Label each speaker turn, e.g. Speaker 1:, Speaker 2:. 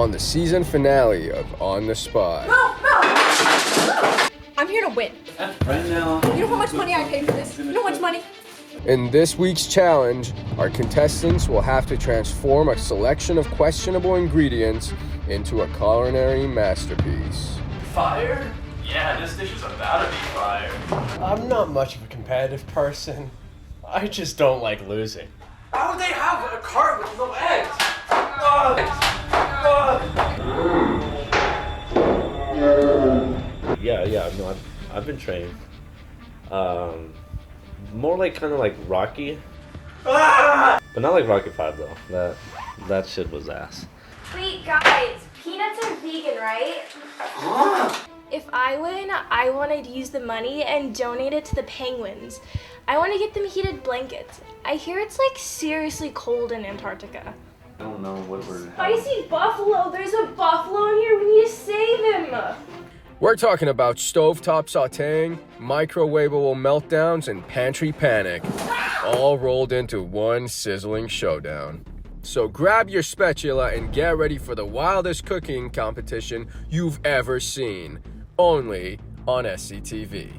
Speaker 1: on the season finale of On the Spot.
Speaker 2: I'm here to win.
Speaker 3: Right now.
Speaker 2: You know how much money I paid for this? You know how much money?
Speaker 1: In this week's challenge, our contestants will have to transform a selection of questionable ingredients into a culinary masterpiece.
Speaker 3: Fire? Yeah, this dish is about to be fire.
Speaker 4: I'm not much of a competitive person. I just don't like losing.
Speaker 3: How would they have a cart with no eggs?
Speaker 5: Yeah, no, I've been training. More like kind of like Rocky, but not like Rocky 5 though. That shit was ass.
Speaker 6: Wait, guys, peanuts are vegan, right? If I win, I want to use the money and donate it to the penguins. I want to get them heated blankets. I hear it's like seriously cold in Antarctica.
Speaker 5: I don't know what we're.
Speaker 6: Spicy buffalo! There's a buffalo in here. We need to save him.
Speaker 1: We're talking about stovetop sautéing, microwavable meltdowns, and pantry panic, all rolled into one sizzling showdown. So grab your spatula and get ready for the wildest cooking competition you've ever seen, only on SCTV.